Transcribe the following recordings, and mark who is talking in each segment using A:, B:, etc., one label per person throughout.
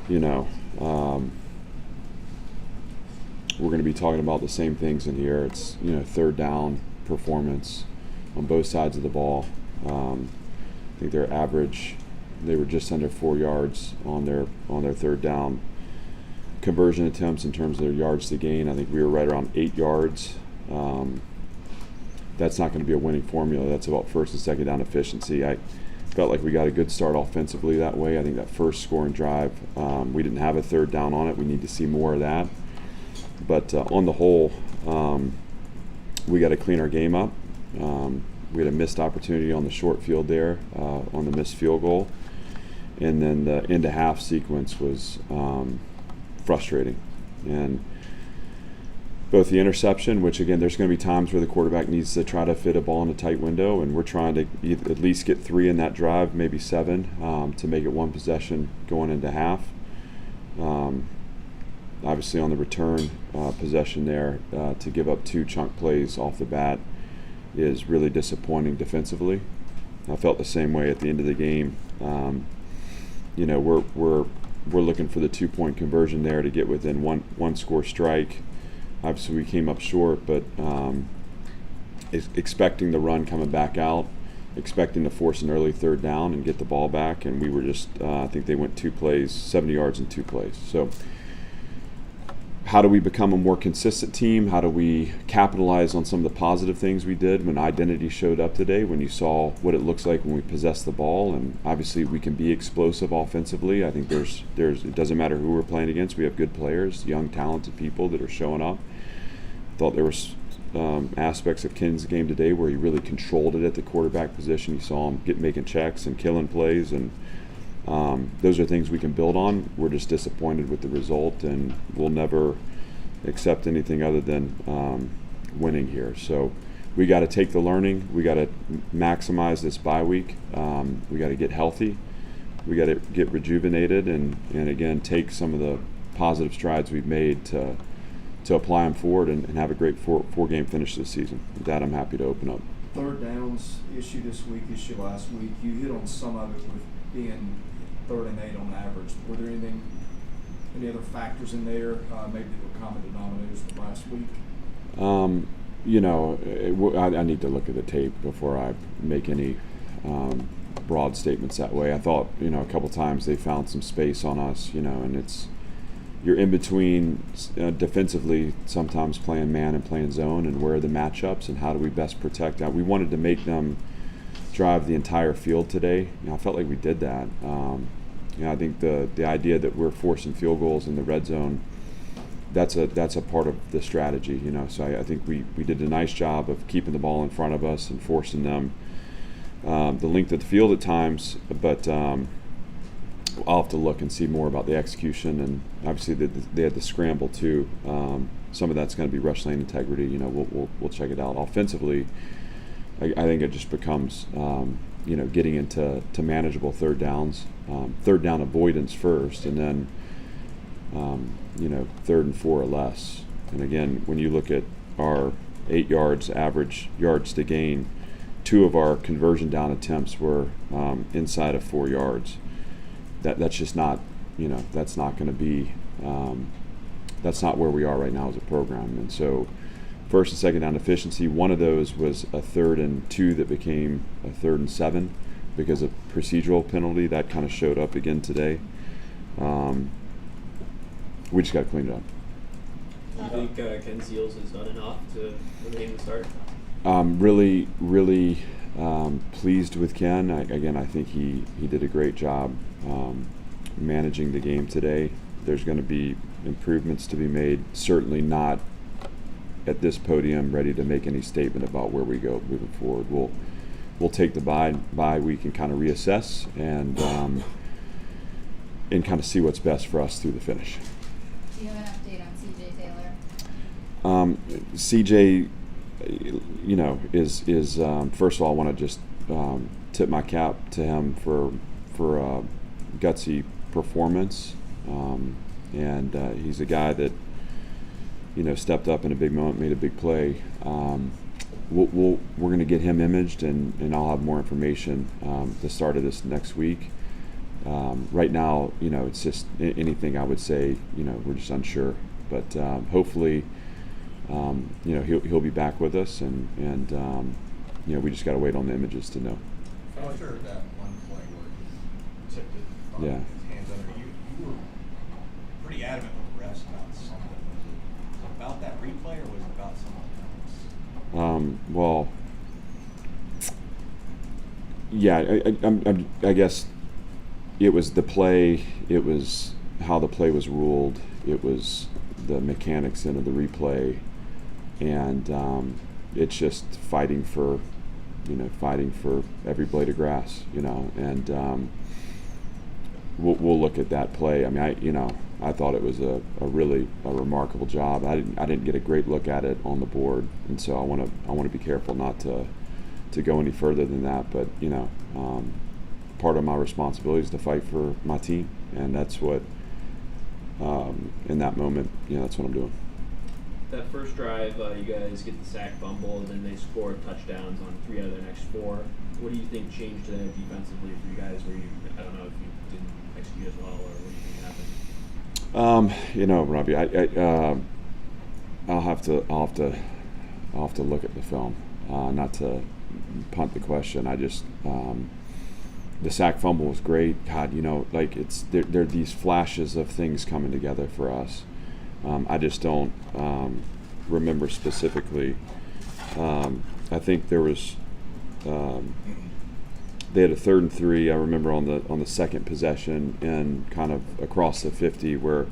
A: you know, we're going to be talking about the same things in here. It's, third down performance on both sides of the ball. I think their average, they were just under 4 yards on their third down conversion attempts in terms of their yards to gain. I think we were right around 8 yards. That's not going to be a winning formula. That's about first and second down efficiency. I felt like we got a good start offensively that way. I think that first scoring drive, we didn't have a third down on it. We need to see more of that. But on the whole, we got to clean our game up. We had a missed opportunity on the short field there, on the missed field goal. And then the end-to-half sequence was frustrating. And both the interception, which again, there's going to be times where the quarterback needs to try to fit a ball in a tight window, and we're trying to at least get 3 in that drive, maybe 7, to make it one possession going into half. Obviously on the return possession there, to give up 2 chunk plays off the bat is really disappointing defensively. I felt the same way at the end of the game. We're looking for the 2-point conversion there to get within one score strike. Obviously, we came up short, but expecting the run coming back out, expecting to force an early third down and get the ball back, and we were just, I think they went 2 plays, 70 yards in 2 plays. So how do we become a more consistent team? How do we capitalize on some of the positive things we did when identity showed up today, when you saw what it looks like when we possess the ball? And obviously we can be explosive offensively. I think it doesn't matter who we're playing against. We have good players, young, talented people that are showing up. Thought there was aspects of Ken's game today where he really controlled it at the quarterback position. You saw him making checks and killing plays, and those are things we can build on. We're just disappointed with the result, and we'll never accept anything other than winning here. So we got to take the learning. We got to maximize this bye week. We got to get healthy. We got to get rejuvenated, and again, take some of the positive strides we've made to apply them forward and have a great four-game finish this season. With that, I'm happy to open up.
B: Third downs issue this week, issue last week. You hit on some of it with being 3rd and 8 on average. Were there any other factors in there, maybe that were common denominators from last week?
A: I need to look at the tape before I make any broad statements that way. I thought, a couple times they found some space on us, and you're in between defensively, sometimes playing man and playing zone, and where are the matchups and how do we best protect that. We wanted to make them drive the entire field today. I felt like we did that. I think the idea that we're forcing field goals in the red zone, that's a part of the strategy. So I think we did a nice job of keeping the ball in front of us and forcing them the length of the field at times, but I'll have to look and see more about the execution, and obviously they had the scramble too. Some of that's going to be rush lane integrity. We'll check it out. Offensively, I think it just becomes getting into manageable third downs, third down avoidance first, and then 3rd and 4 or less. And again, when you look at our 8 yards average yards to gain, 2 of our conversion down attempts were inside of 4 yards. That's just not, that's not going to be, that's not where we are right now as a program. And so first and second down efficiency, one of those was a 3rd and 2 that became a 3rd and 7 because of procedural penalty. That kind of showed up again today. We just got to clean it up.
C: Do you think Ken Seals has done enough to remain the start?
A: Really pleased with Ken. I think he did a great job managing the game today. There's going to be improvements to be made. Certainly not at this podium ready to make any statement about where we go moving forward. We'll take the bye week and kind of reassess and kind of see what's best for us through the finish.
D: Do you have an update on CJ Taylor?
A: CJ, is first of all, I want to just tip my cap to him for a gutsy performance, and he's a guy that stepped up in a big moment, made a big play. We're going to get him imaged, and I'll have more information the start of this next week. right now, it's just anything I would say, we're just unsure. But hopefully, he'll be back with us, and we just got to wait on the images to know.
E: After that one play where he tipped it on
A: Yeah.
E: his hands under, you were pretty adamant with the refs about something. Was it about that replay or was it about something else?
A: Well, yeah, I guess it was the play, it was how the play was ruled, it was the mechanics into the replay, and it's just fighting for every blade of grass, and we'll look at that play. I mean, I thought it was a really remarkable job. I didn't get a great look at it on the board, and so I want to be careful not to go any further than that. But part of my responsibility is to fight for my team, and that's what in that moment, that's what I'm doing.
C: That first drive, you guys get the sack fumble, and then they score touchdowns on 3 out of their next 4. What do you think changed defensively for you guys? Where I don't know if you didn't execute as well, or what do you think happened?
A: Robbie, I'll have to look at the film, not to punt the question. I just the sack fumble was great. God, there are these flashes of things coming together for us. I just don't remember specifically. I think there was they had a 3rd and 3. I remember on the second possession and kind of across the 50 where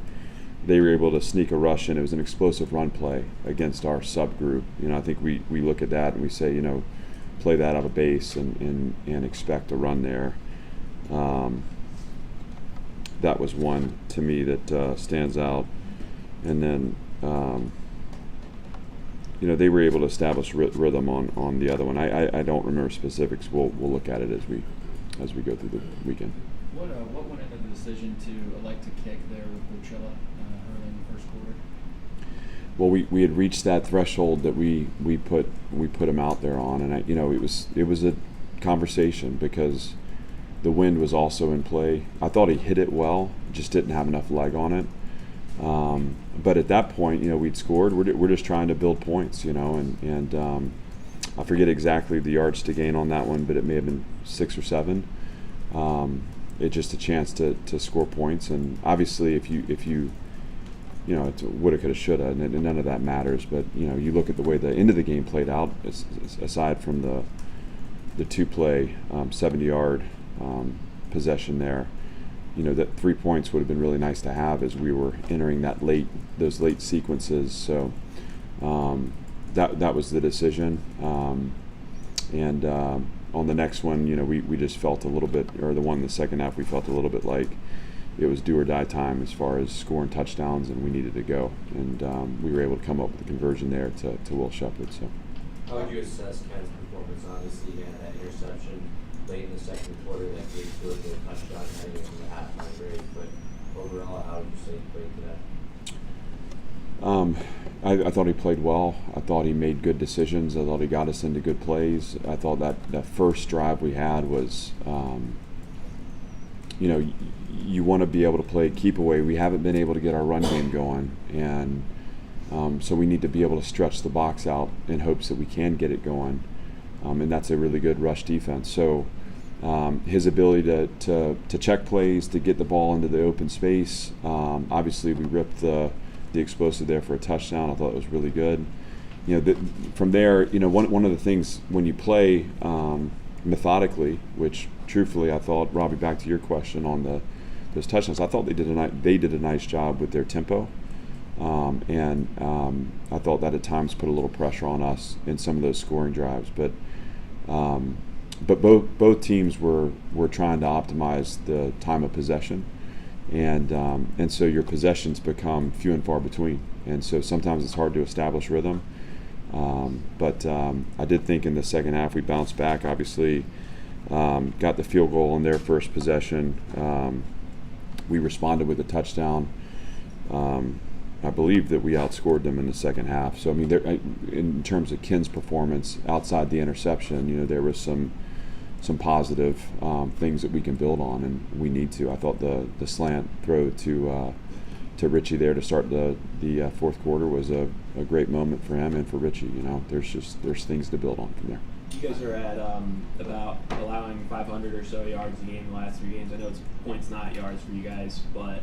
A: they were able to sneak a rush in. It was an explosive run play against our subgroup. I think we look at that and we say, play that out of base and expect a run there. That was one to me that stands out. And then, they were able to establish rhythm on the other one. I don't remember specifics. We'll look at it as we go through the weekend.
F: What went into the decision to elect to kick there with Bochilla early in the first quarter?
A: Well, we had reached that threshold that we put him out there on, and it was a conversation because the wind was also in play. I thought he hit it well, just didn't have enough leg on it. But at that point, we'd scored. We're just trying to build points, and I forget exactly the yards to gain on that one, but it may have been 6 or 7. It's just a chance to score points, and obviously, if you it's woulda, coulda, shoulda, and none of that matters. But you look at the way the end of the game played out. Aside from the 2-play 70-yard possession there. That 3 points would have been really nice to have as we were entering those late sequences. So that was the decision. And on the next one, we just felt a little bit, or the second half, we felt a little bit like it was do or die time as far as scoring touchdowns, and we needed to go. And we were able to come up with a conversion there to Will Shepherd. So.
G: How would you assess Ken's performance? Obviously, he had that interception late in the second quarter that gave to a touchdown heading into the halftime break. But overall, how would you say he played today?
A: I thought he played well. I thought he made good decisions. I thought he got us into good plays. I thought that first drive we had was, you want to be able to keep away. We haven't been able to get our run game going, and so we need to be able to stretch the box out in hopes that we can get it going. And that's a really good rush defense. So his ability to check plays, to get the ball into the open space. Obviously, we ripped the explosive there for a touchdown. I thought it was really good. From there, one of the things when you play methodically, which truthfully I thought, Robbie, back to your question on those touchdowns, I thought they did a nice job with their tempo. And I thought that at times put a little pressure on us in some of those scoring drives. But both teams were trying to optimize the time of possession, and so your possessions become few and far between, and so sometimes it's hard to establish rhythm. But I did think in the second half we bounced back. Obviously, got the field goal on their first possession. We responded with a touchdown. I believe that we outscored them in the second half. So, in terms of Ken's performance outside the interception, there was some some positive things that we can build on, and we need to. I thought the slant throw to Richie there to start the fourth quarter was a great moment for him and for Richie. You know, there's things to build on from there.
C: You guys are at about allowing 500 or so yards a game in the last 3 games. I know it's points, not yards for you guys, but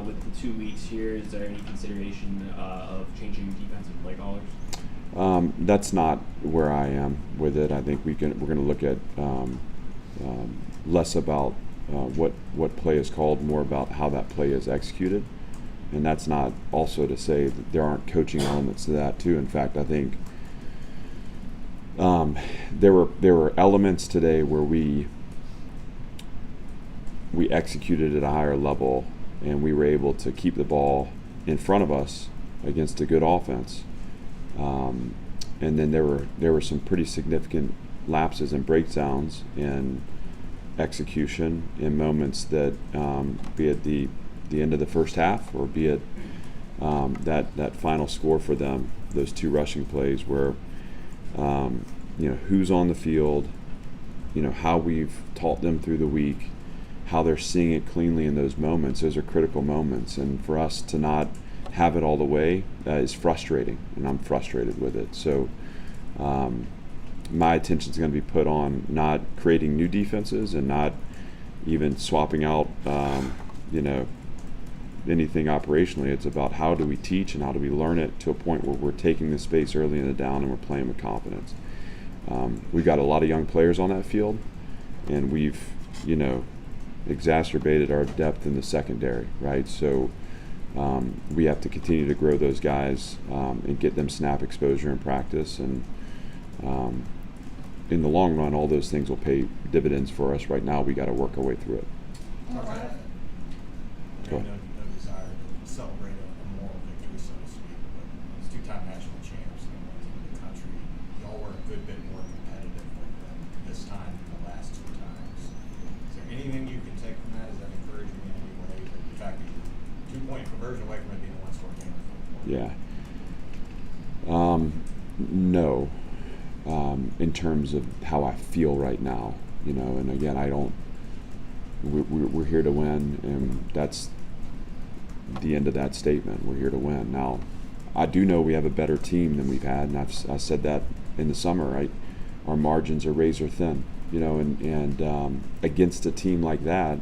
C: with the 2 weeks here, is there any consideration of changing defensive play callers?
A: That's not where I am with it. I think we're going to look at less about what play is called, more about how that play is executed. And that's not also to say that there aren't coaching elements to that too. In fact, I think there were elements today where we executed at a higher level, and we were able to keep the ball in front of us against a good offense. And then there were some pretty significant lapses and breakdowns in execution in moments that, be it the end of the first half, or be it that final score for them, those 2 rushing plays where who's on the field, how we've taught them through the week, how they're seeing it cleanly in those moments. Those are critical moments, and for us to not have it all the way is frustrating, and I'm frustrated with it. So my attention is going to be put on not creating new defenses and not even swapping out anything operationally. It's about how do we teach and how do we learn it to a point where we're taking the space early in the down and we're playing with confidence. We've got a lot of young players on that field, and we've exacerbated our depth in the secondary, right? So we have to continue to grow those guys and get them snap exposure in practice, and in the long run, all those things will pay dividends for us. Right now, we got to work our way through it.
E: Okay.
A: Go
E: No
A: ahead.
E: desire to celebrate a moral victory, so to speak, but as 2-time national champs, number 1 team in the country, y'all were a good bit more competitive with them this time than the last 2 times. Is there anything you can take from that? Is that encouraging in any way? The fact that you're 2-point conversion away from it being a 1-score game in the fourth quarter?
A: Yeah. No. In terms of how I feel right now, and again, we're here to win, and that's the end of that statement. We're here to win. Now, I do know we have a better team than we've had, and I said that in the summer, right? Our margins are razor thin, and against a team like that,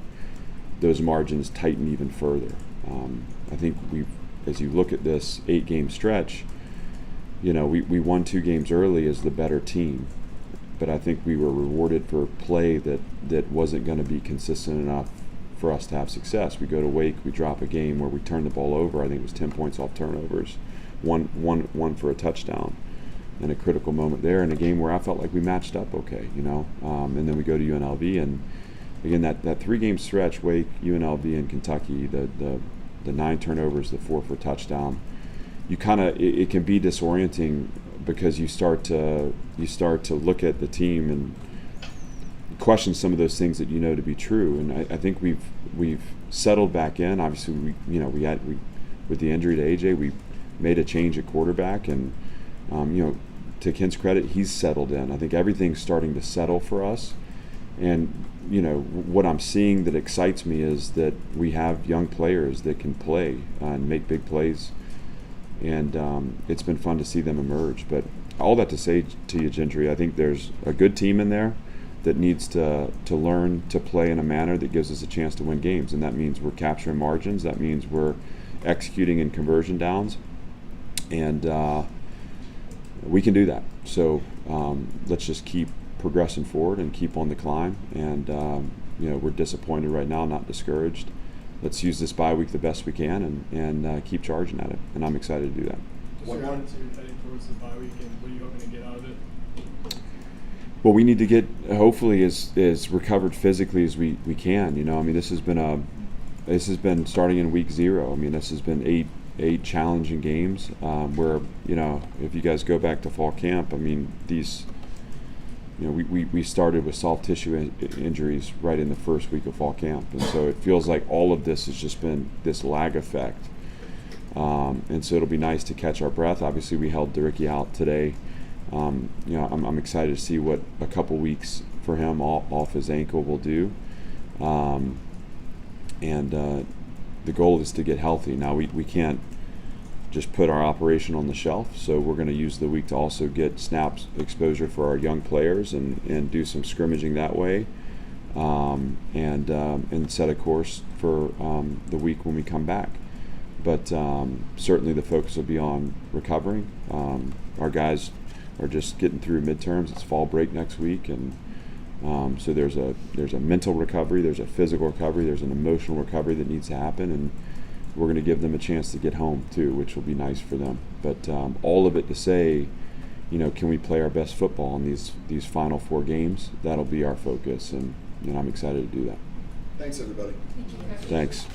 A: those margins tighten even further. I think as you look at this 8-game stretch, we won 2 games early as the better team, but I think we were rewarded for play that wasn't going to be consistent enough for us to have success. We go to Wake, we drop a game where we turn the ball over. I think it was 10 points off turnovers, one for a touchdown, and a critical moment there in a game where I felt like we matched up okay, and then we go to UNLV, and again that 3-game stretch, Wake, UNLV, and Kentucky, the 9 turnovers, the 4 for touchdown. It can be disorienting because you start to look at the team and question some of those things that to be true. And I think we've settled back in. Obviously, we with the injury to AJ, we made a change at quarterback, and to Ken's credit, he's settled in. I think everything's starting to settle for us. And what I'm seeing that excites me is that we have young players that can play and make big plays. And it's been fun to see them emerge. But all that to say to you, Gentry, I think there's a good team in there that needs to learn to play in a manner that gives us a chance to win games. And that means we're capturing margins. That means we're executing in conversion downs. And we can do that. So let's just keep progressing forward and keep on the climb. And, we're disappointed right now, not discouraged. Let's use this bye week the best we can and keep charging at it. And I'm excited to do that.
H: What's your attitude heading towards the bye week, and what are you hoping to get out of it?
A: Well, we need to get, hopefully, as recovered physically as we can. This has been starting in week 0. This has been eight challenging games where, if you guys go back to fall camp, these, we started with soft tissue injuries right in the first week of fall camp. And so it feels like all of this has just been this lag effect. And so it'll be nice to catch our breath. Obviously, we held Ricky out today. I'm excited to see what a couple weeks for him off his ankle will do. The goal is to get healthy. Now we can't just put our operation on the shelf, so we're going to use the week to also get snaps exposure for our young players and do some scrimmaging that way, and set a course for the week when we come back. But certainly the focus will be on recovering. Our guys are just getting through midterms. It's fall break next week, and so there's a mental recovery, there's a physical recovery, there's an emotional recovery that needs to happen, and we're going to give them a chance to get home too, which will be nice for them. But all of it to say, can we play our best football in these final 4 games? That'll be our focus, and I'm excited to do that.
I: Thanks, everybody.
D: Thank you.
A: Thanks.